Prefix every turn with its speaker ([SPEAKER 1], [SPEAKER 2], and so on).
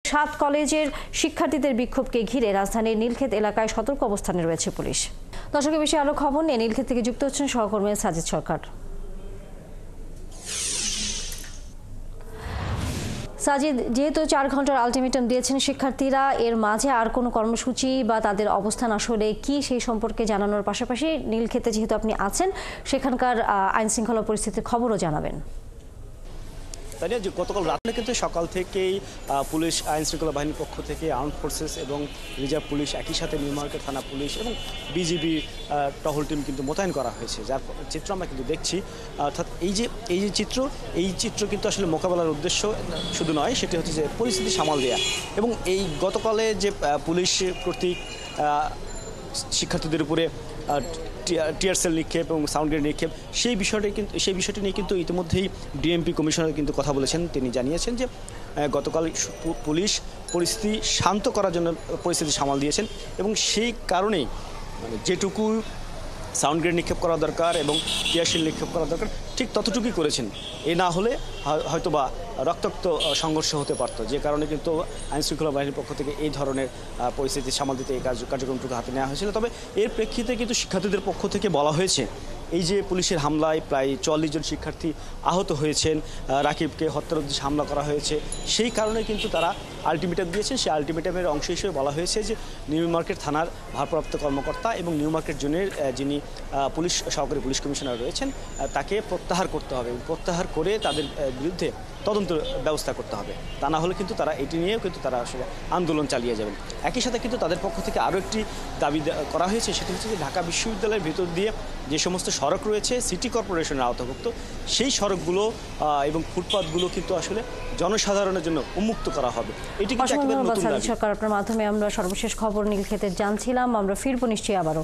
[SPEAKER 1] সাত কলেজের শিক্ষার্থীদের বিক্ষোভকে ঘিরে রাজধানীর নীলক্ষেত এলাকায় সতর্ক অবস্থানে রয়েছে পুলিশ। দর্শকের বেশি আলো খবর নিয়ে নীলক্ষেত থেকে যুক্ত হচ্ছেন সহকর্মী সাজিদ সরকার। সাজিদ, যেহেতু 4 ঘন্টার আলটিমেটাম দিয়েছেন শিক্ষার্থীরা, এর মাঝে আর কোনো কর্মসূচি বা তাদের অবস্থান আসলে কি সেই সম্পর্কে জানানোর পাশাপাশি নীলক্ষেতে যেহেতু আপনি আছেন সেখানকার আইন শৃঙ্খলা পরিস্থিতির খবরও জানাবেন।
[SPEAKER 2] তাই না, যে গতকাল রাতে কিন্তু সকাল থেকেই পুলিশ আইন শৃঙ্খলা বাহিনীর পক্ষ থেকে আর্মড ফোর্সেস এবং রিজার্ভ পুলিশ, একই সাথে নিউ মার্কেট থানা পুলিশ এবং বিজিবি টহল টিম কিন্তু মোতায়েন করা হয়েছে, যার চিত্র আমরা কিন্তু দেখছি। অর্থাৎ এই যে চিত্র কিন্তু আসলে মোকাবেলার উদ্দেশ্য শুধু নয়, সেটি হচ্ছে যে পরিস্থিতি সামাল দেয়া। এবং এই গতকালে যে পুলিশ কর্তৃক শিক্ষার্থীদের উপরে টিয়ার সেল নিক্ষেপ এবং সাউন্ড গ্রেনেড নিক্ষেপ, সেই বিষয়টি নিয়ে কিন্তু ইতিমধ্যেই ডিএমপি কমিশনার কিন্তু কথা বলেছেন। তিনি জানিয়েছেন যে গতকাল পুলিশ পরিস্থিতি শান্ত করার জন্য পরিস্থিতি সামাল দিয়েছেন এবং সেই কারণেই যেটুকু সাউন্ড গ্রেনেড নিক্ষেপ করা দরকার এবং টিয়ার সেল নিক্ষেপ করা দরকার ঠিক ততটুকুই করেছেন। এ না হলে হয়তোবা রক্তাক্ত সংঘর্ষ হতে পারত, যে কারণে কিন্তু আইন শৃঙ্খলা বাহিনীর পক্ষ থেকে এই ধরনের পরিস্থিতি সামাল দিতে এই কার্যক্রমটুকু হাতে নেওয়া হয়েছিল। তবে এর প্রেক্ষিতে কিন্তু শিক্ষার্থীদের পক্ষ থেকে বলা হয়েছে, এই যে পুলিশের হামলায় প্রায় 44 জন শিক্ষার্থী আহত হয়েছেন, রাকিবকে হত্যার উদ্দেশ্যে হামলা করা হয়েছে, সেই কারণে কিন্তু তারা আলটিমেটাম দিয়েছেন। সেই আলটিমেটামের অংশ হিসেবে বলা হয়েছে যে নিউ মার্কেট থানার ভারপ্রাপ্ত কর্মকর্তা এবং নিউ মার্কেট জোনের যিনি সহকারী পুলিশ কমিশনার রয়েছেন তাকে প্রত্যাহার করতে হবে, প্রত্যাহার করে তাদের বিরুদ্ধে তদন্ত ব্যবস্থা করতে হবে। তা না হলে কিন্তু তারা এটি নিয়েও কিন্তু তারা আসলে আন্দোলন চালিয়ে যাবেন। একই সাথে কিন্তু তাদের পক্ষ থেকে আরও একটি দাবি করা হয়েছে, সেটি হচ্ছে যে ঢাকা বিশ্ববিদ্যালয়ের ভিতর দিয়ে যে সমস্ত সড়ক রয়েছে সিটি কর্পোরেশনের আওতাভুক্ত, সেই সড়কগুলো এবং ফুটপাথগুলো কিন্তু আসলে জনসাধারণের জন্য উন্মুক্ত করা হবে। এটি কিন্তু একেবারে নতুন দাবি।
[SPEAKER 1] সরকার, আপনার মাধ্যমে আমরা সর্বশেষ খবর নীলক্ষেতের জানছিলাম। আমরা ফিরবো নিশ্চয়ই আবারও।